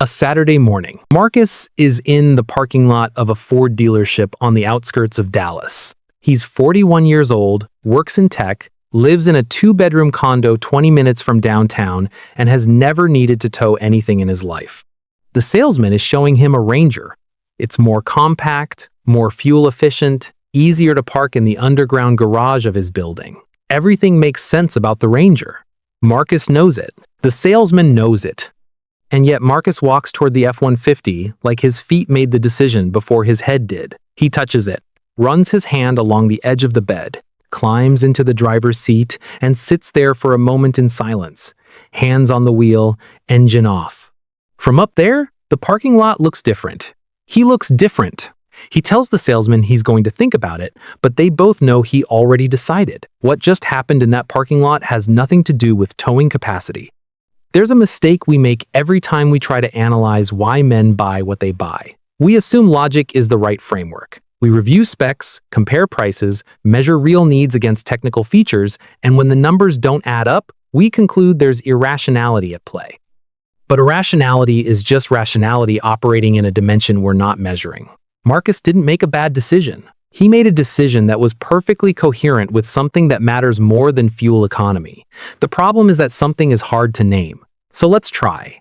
A Saturday morning. Marcus is in the parking lot of a Ford dealership on the outskirts of Dallas. He's 41 years old, works in tech, lives in a two-bedroom condo 20 minutes from downtown, and has never needed to tow anything in his life. The salesman is showing him a Ranger. It's more compact, more fuel efficient, easier to park in the underground garage of his building. Everything makes sense about the Ranger. Marcus knows it. The salesman knows it. And yet Marcus walks toward the F-150 like his feet made the decision before his head did. He touches it, runs his hand along the edge of the bed, climbs into the driver's seat, and sits there for a moment in silence. Hands on the wheel, engine off. From up there, the parking lot looks different. He looks different. He tells the salesman he's going to think about it, but they both know he already decided. What just happened in that parking lot has nothing to do with towing capacity. There's a mistake we make every time we try to analyze why men buy what they buy. We assume logic is the right framework. We review specs, compare prices, measure real needs against technical features, and when the numbers don't add up, we conclude there's irrationality at play. But irrationality is just rationality operating in a dimension we're not measuring. Marcus didn't make a bad decision. He made a decision that was perfectly coherent with something that matters more than fuel economy. The problem is that something is hard to name. So let's try.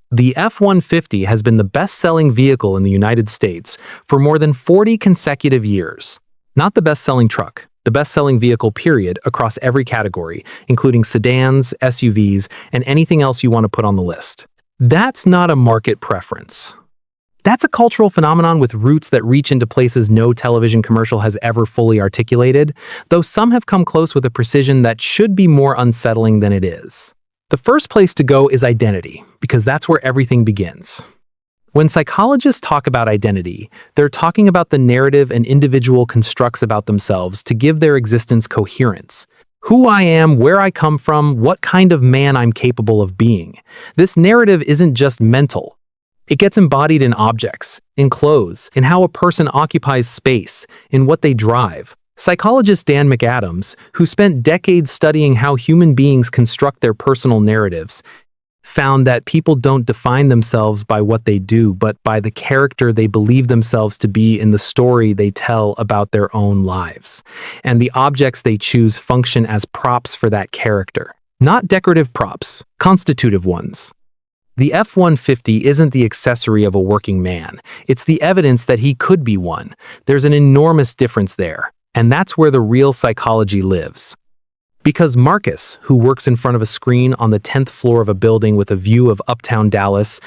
The F-150 has been the best-selling vehicle in the United States for more than 40 consecutive years. Not the best-selling truck, the best-selling vehicle period across every category, including sedans, SUVs, and anything else you want to put on the list. That's not a market preference. That's a cultural phenomenon with roots that reach into places no television commercial has ever fully articulated, though some have come close with a precision that should be more unsettling than it is. The first place to go is identity, because that's where everything begins. When psychologists talk about identity, they're talking about the narrative an individual constructs about themselves to give their existence coherence. Who I am, where I come from, what kind of man I'm capable of being. This narrative isn't just mental. It gets embodied in objects, in clothes, in how a person occupies space, in what they drive. Psychologist Dan McAdams, who spent decades studying how human beings construct their personal narratives, found that people don't define themselves by what they do, but by the character they believe themselves to be in the story they tell about their own lives. And the objects they choose function as props for that character. Not decorative props, constitutive ones. The F-150 isn't the accessory of a working man. It's the evidence that he could be one. There's an enormous difference there, and that's where the real psychology lives. Because Marcus, who works in front of a screen on the 10th floor of a building with a view of uptown Dallas,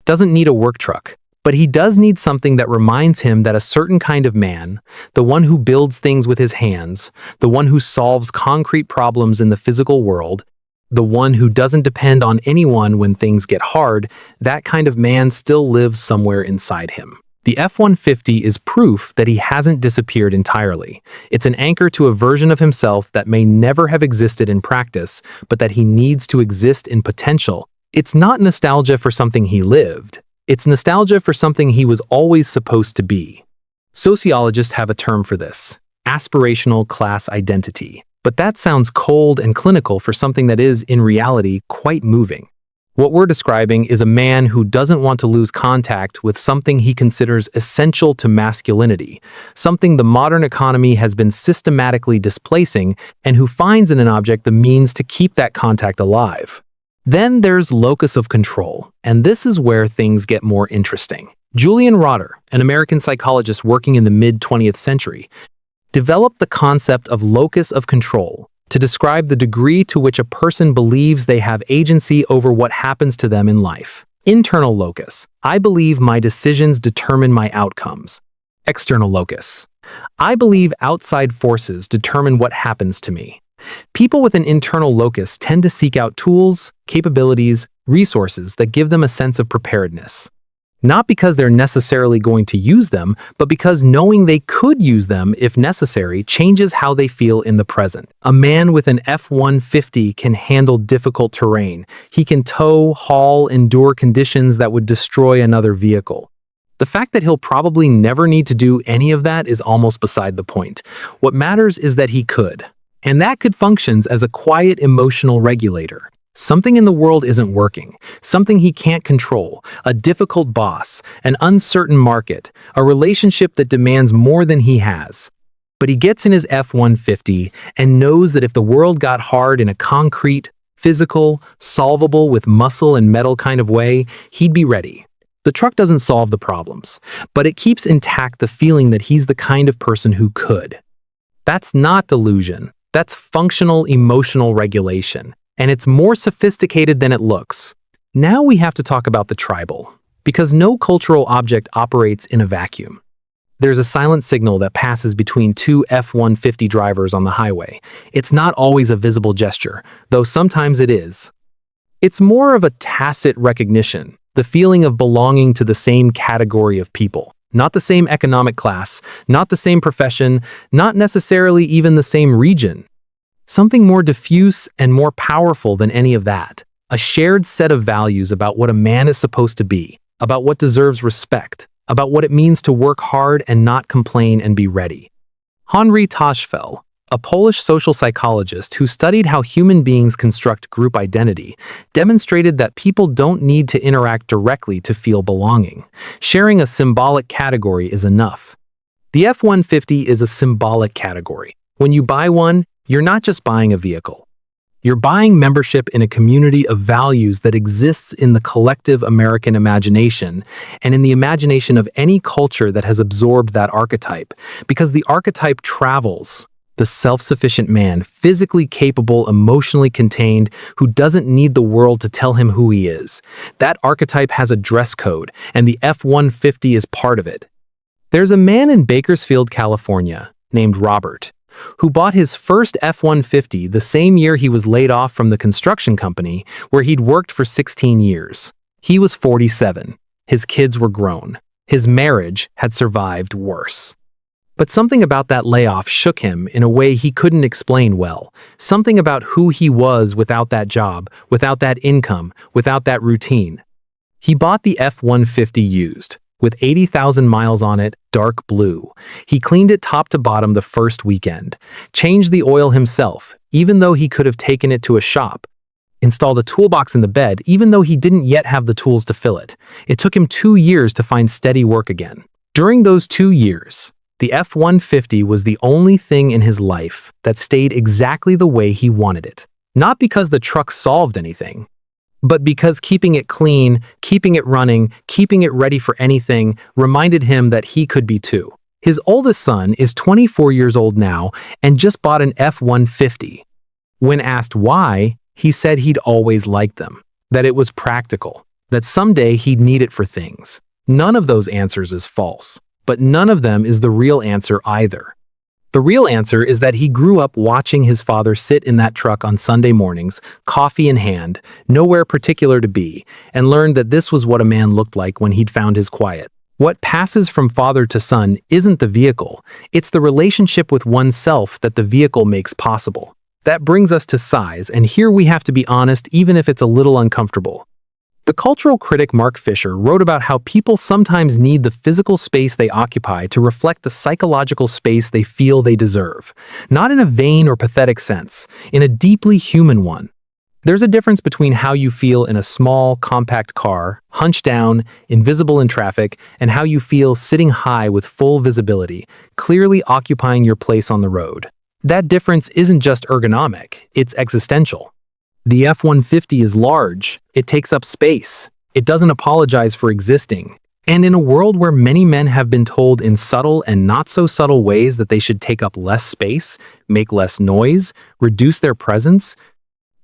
doesn't need a work truck, but he does need something that reminds him that a certain kind of man, the one who builds things with his hands, the one who solves concrete problems in the physical world, the one who doesn't depend on anyone when things get hard, that kind of man still lives somewhere inside him. The F-150 is proof that he hasn't disappeared entirely. It's an anchor to a version of himself that may never have existed in practice, but that he needs to exist in potential. It's not nostalgia for something he lived. It's nostalgia for something he was always supposed to be. Sociologists have a term for this: aspirational class identity. But that sounds cold and clinical for something that is, in reality, quite moving. What we're describing is a man who doesn't want to lose contact with something he considers essential to masculinity, something the modern economy has been systematically displacing, and who finds in an object the means to keep that contact alive. Then there's locus of control, and this is where things get more interesting. Julian Rotter, an American psychologist working in the mid-20th century, developed the concept of locus of control to describe the degree to which a person believes they have agency over what happens to them in life. Internal locus: I believe my decisions determine my outcomes. External locus: I believe outside forces determine what happens to me. People with an internal locus tend to seek out tools, capabilities, resources that give them a sense of preparedness. Not because they're necessarily going to use them, but because knowing they could use them if necessary changes how they feel in the present. A man with an F-150 can handle difficult terrain. He can tow, haul, endure conditions that would destroy another vehicle. The fact that he'll probably never need to do any of that is almost beside the point. What matters is that he could. And that could function as a quiet emotional regulator. Something in the world isn't working, something he can't control, a difficult boss, an uncertain market, a relationship that demands more than he has. But he gets in his F-150 and knows that if the world got hard in a concrete, physical, solvable with muscle and metal kind of way, he'd be ready. The truck doesn't solve the problems, but it keeps intact the feeling that he's the kind of person who could. That's not delusion. That's functional emotional regulation, and it's more sophisticated than it looks. Now we have to talk about the tribal, because no cultural object operates in a vacuum. There's a silent signal that passes between two F-150 drivers on the highway. It's not always a visible gesture, though sometimes it is. It's more of a tacit recognition, the feeling of belonging to the same category of people. Not the same economic class, not the same profession, not necessarily even the same region. Something more diffuse and more powerful than any of that. A shared set of values about what a man is supposed to be, about what deserves respect, about what it means to work hard and not complain and be ready. Henri Tajfel, a Polish social psychologist who studied how human beings construct group identity, demonstrated that people don't need to interact directly to feel belonging. Sharing a symbolic category is enough. The F-150 is a symbolic category. When you buy one, you're not just buying a vehicle. You're buying membership in a community of values that exists in the collective American imagination and in the imagination of any culture that has absorbed that archetype, because the archetype travels. The self-sufficient man, physically capable, emotionally contained, who doesn't need the world to tell him who he is. That archetype has a dress code, and the F-150 is part of it. There's a man in Bakersfield, California, named Robert, who bought his first F-150 the same year he was laid off from the construction company where he'd worked for 16 years. He was 47. His kids were grown. His marriage had survived worse. But something about that layoff shook him in a way he couldn't explain well. Something about who he was without that job, without that income, without that routine. He bought the F-150 used, with 80,000 miles on it, dark blue. He cleaned it top to bottom the first weekend, changed the oil himself, even though he could have taken it to a shop, installed a toolbox in the bed, even though he didn't yet have the tools to fill it. It took him 2 years to find steady work again. During those 2 years, the F-150 was the only thing in his life that stayed exactly the way he wanted it. Not because the truck solved anything, but because keeping it clean, keeping it running, keeping it ready for anything reminded him that he could be too. His oldest son is 24 years old now and just bought an F-150. When asked why, he said he'd always liked them, that it was practical, that someday he'd need it for things. None of those answers is false. But none of them is the real answer either. The real answer is that he grew up watching his father sit in that truck on Sunday mornings, coffee in hand, nowhere particular to be, and learned that this was what a man looked like when he'd found his quiet. What passes from father to son isn't the vehicle, it's the relationship with oneself that the vehicle makes possible. That brings us to size, and here we have to be honest even if it's a little uncomfortable. The cultural critic Mark Fisher wrote about how people sometimes need the physical space they occupy to reflect the psychological space they feel they deserve. Not in a vain or pathetic sense, in a deeply human one. There's a difference between how you feel in a small, compact car, hunched down, invisible in traffic, and how you feel sitting high with full visibility, clearly occupying your place on the road. That difference isn't just ergonomic, it's existential. The F-150 is large, it takes up space, it doesn't apologize for existing. And in a world where many men have been told in subtle and not so subtle ways that they should take up less space, make less noise, reduce their presence,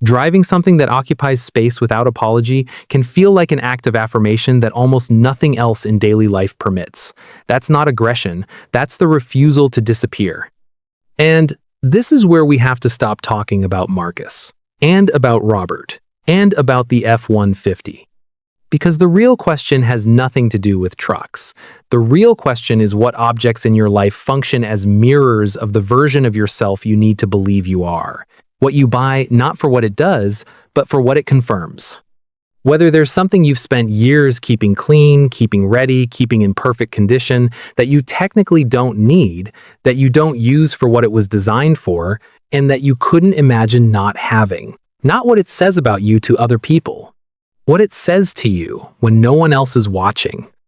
driving something that occupies space without apology can feel like an act of affirmation that almost nothing else in daily life permits. That's not aggression, that's the refusal to disappear. And this is where we have to stop talking about Marcus. And about Robert, and about the F-150. Because the real question has nothing to do with trucks. The real question is what objects in your life function as mirrors of the version of yourself you need to believe you are. What you buy not for what it does, but for what it confirms. Whether there's something you've spent years keeping clean, keeping ready, keeping in perfect condition, that you technically don't need, that you don't use for what it was designed for, and that you couldn't imagine not having. Not what it says about you to other people. What it says to you when no one else is watching.